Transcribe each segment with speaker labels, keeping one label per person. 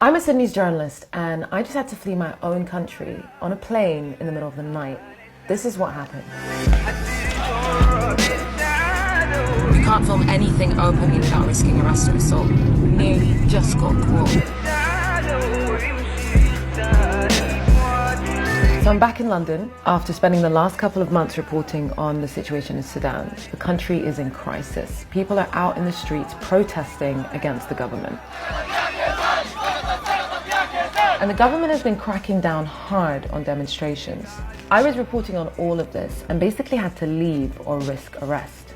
Speaker 1: I'm a Sudanese journalist and I just had to flee my own country on a plane in the middle of the night. This is what happened.
Speaker 2: We can't film anything openly without risking arrest or assault. Nearly just got caught.
Speaker 1: So I'm back in London after spending the last couple of months reporting on the situation in Sudan. The country is in crisis. People are out in the streets protesting against the government. And the government has been cracking down hard on demonstrations. I was reporting on all of this and basically had to leave or risk arrest.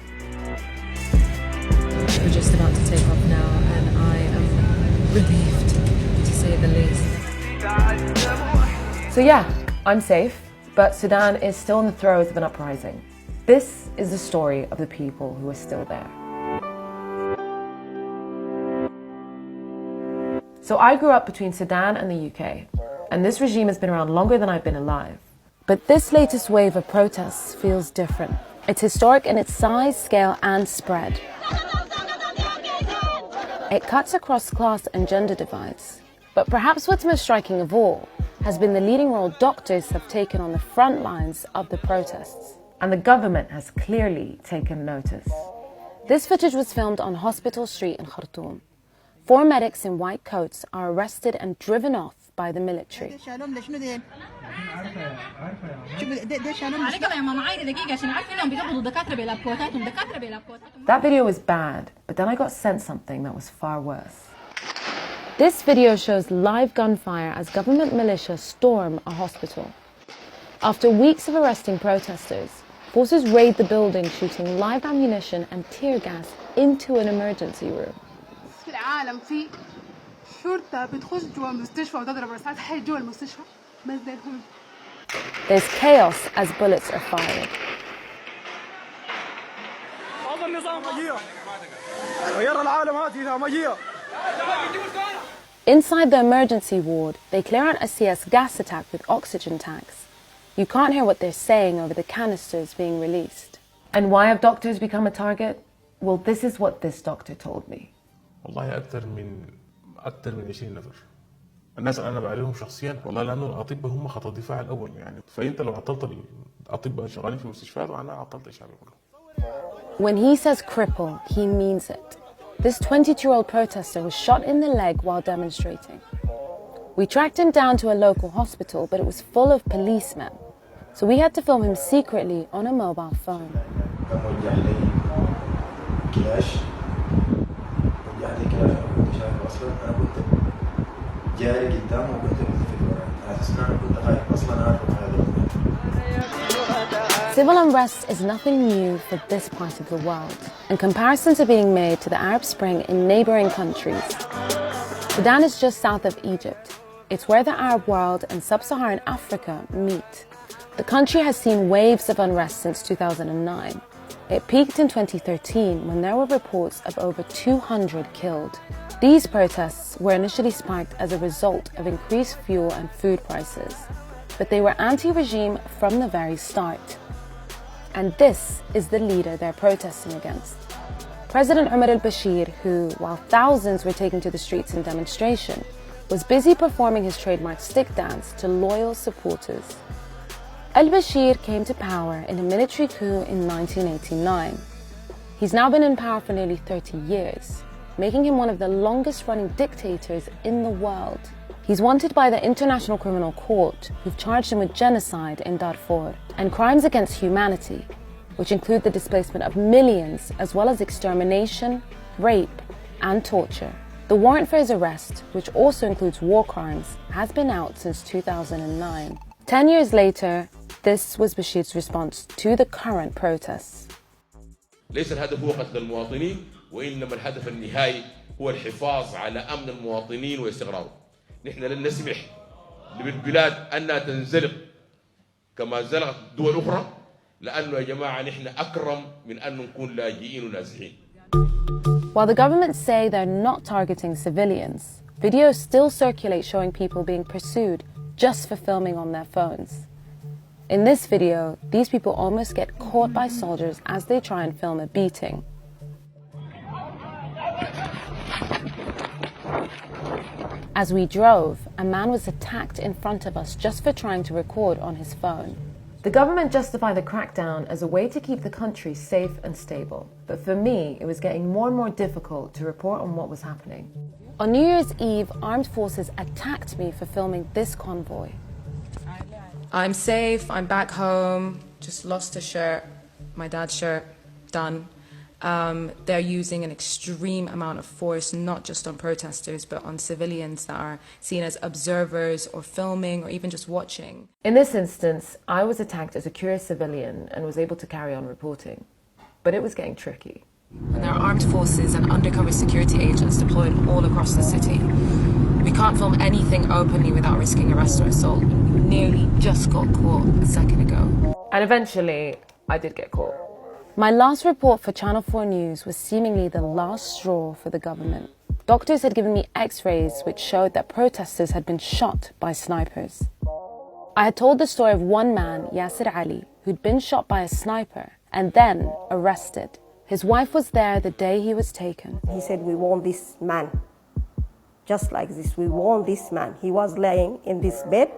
Speaker 2: We're just about to take off now and I am relieved, to say the least.
Speaker 1: So yeah, I'm safe, but Sudan is still in the throes of an uprising. This is the story of the people who are still there. So I grew up between Sudan and the UK, and this regime has been around longer than I've been alive. But this latest wave of protests feels different. It's historic in its size, scale, and spread. It cuts across class and gender divides. But perhaps what's most striking of all has been the leading role doctors have taken on the front lines of the protests. And the government has clearly taken notice. This footage was filmed on Hospital Street in Khartoum. 4 medics in white coats are arrested and driven off by the military. That video was bad, but then I got sent something that was far worse. This video shows live gunfire as government militia storm a hospital. After weeks of arresting protesters, forces raid the building, shooting live ammunition and tear gas into an emergency room.
Speaker 3: العالم في شرطة بتخش جوا المستشفى وتضرب رصاص حي جوا المستشفى بس ده هم.
Speaker 1: There's chaos as bullets are fired.
Speaker 4: هذا النظام مجيء ويرى العالم هذه مجيء.
Speaker 1: Inside the emergency ward, they clear out a CS gas attack with oxygen tanks. You can't hear what they're saying over the canisters being released. And why have doctors become a target? Well, this is what this doctor told me.
Speaker 5: والله أكثر من 20 نفر. الناس اللي أنا بعرفهم شخصيا والله لأنه الأطباء هم خط الدفاع الأول يعني فأنت لو عطلت الأطباء شغالين في المستشفيات معناها عطلت الشعب كله.
Speaker 1: When he says cripple, he means it. This 22-year-old protester was shot in the leg while demonstrating. We tracked him down to a local hospital, but it was full of policemen. So we had to film him secretly on a mobile phone. Civil unrest is nothing new for this part of the world, and comparisons are being made to the Arab Spring in neighbouring countries. Sudan is just south of Egypt. It's where the Arab world and sub-Saharan Africa meet. The country has seen waves of unrest since 2009. It peaked in 2013 when there were reports of over 200 killed. These protests were initially sparked as a result of increased fuel and food prices, but they were anti-regime from the very start. And this is the leader they're protesting against. President Omar al-Bashir, who, while thousands were taking to the streets in demonstration, was busy performing his trademark stick dance to loyal supporters. Al-Bashir came to power in a military coup in 1989. He's now been in power for nearly 30 years, making him one of the longest-running dictators in the world. He's wanted by the International Criminal Court, who've charged him with genocide in Darfur and crimes against humanity, which include the displacement of millions, as well as extermination, rape, and torture. The warrant for his arrest, which also includes war crimes, has been out since 2009. 10 years later, this was Bashir's response to the current protests.
Speaker 6: ليس الهدف هو قتل المواطنين وإنما الهدف النهائي هو الحفاظ على أمن المواطنين واستقرارهم. نحن لن نسمح للبلاد أنها تنزلق كما زلقت دول أخرى لأنه يا جماعة نحن أكرم من أن نكون لاجئين ونازحين.
Speaker 1: While the governments say they're not targeting civilians, videos still circulate showing people being pursued just for filming on their phones. In this video, these people almost get caught by soldiers as they try and film a beating. As we drove, a man was attacked in front of us just for trying to record on his phone. The government justified the crackdown as a way to keep the country safe and stable. But for me, it was getting more and more difficult to report on what was happening. On New Year's Eve, armed forces attacked me for filming this convoy.
Speaker 2: I'm safe, I'm back home, just lost a shirt, my dad's shirt, done. They're using an extreme amount of force, not just on protesters, but on civilians that are seen as observers or filming or even just watching.
Speaker 1: In this instance, I was attacked as a curious civilian and was able to carry on reporting. But it was getting tricky.
Speaker 2: And there are armed forces and undercover security agents deployed all across the city. We can't film anything openly without risking arrest or assault. We nearly just got caught a second ago.
Speaker 1: And eventually, I did get caught. My last report for Channel 4 News was seemingly the last straw for the government. Doctors had given me x-rays which showed that protesters had been shot by snipers. I had told the story of one man, Yasser Ali, who'd been shot by a sniper and then arrested. His wife was there the day he was taken.
Speaker 7: He said, "We want this man." Just like this, we want this man. He was laying in this bed,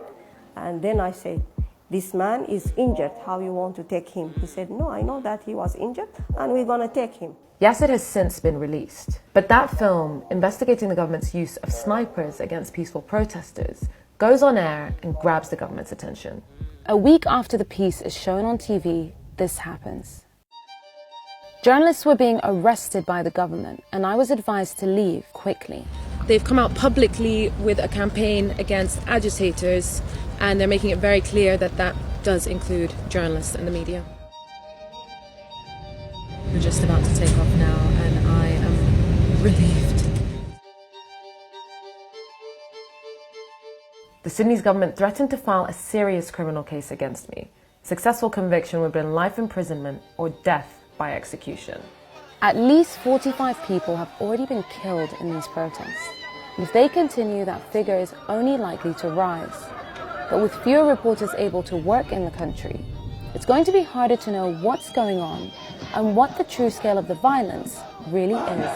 Speaker 7: and then I said, "This man is injured, how you want to take him?" He said, "No, I know that he was injured and we're gonna take him."
Speaker 1: Yasser has since been released. But that film, investigating the government's use of snipers against peaceful protesters, goes on air and grabs the government's attention. A week after the piece is shown on TV, this happens. Journalists were being arrested by the government, and I was advised to leave quickly.
Speaker 8: They've come out publicly with a campaign against agitators, and they're making it very clear that that does include journalists and the media. We're just about to take off now, and I am relieved.
Speaker 1: The Sudanese government threatened to file a serious criminal case against me. Successful conviction would have been life imprisonment or death by execution. At least 45 people have already been killed in these protests. If they continue, that figure is only likely to rise. But with fewer reporters able to work in the country, it's going to be harder to know what's going on and what the true scale of the violence really is.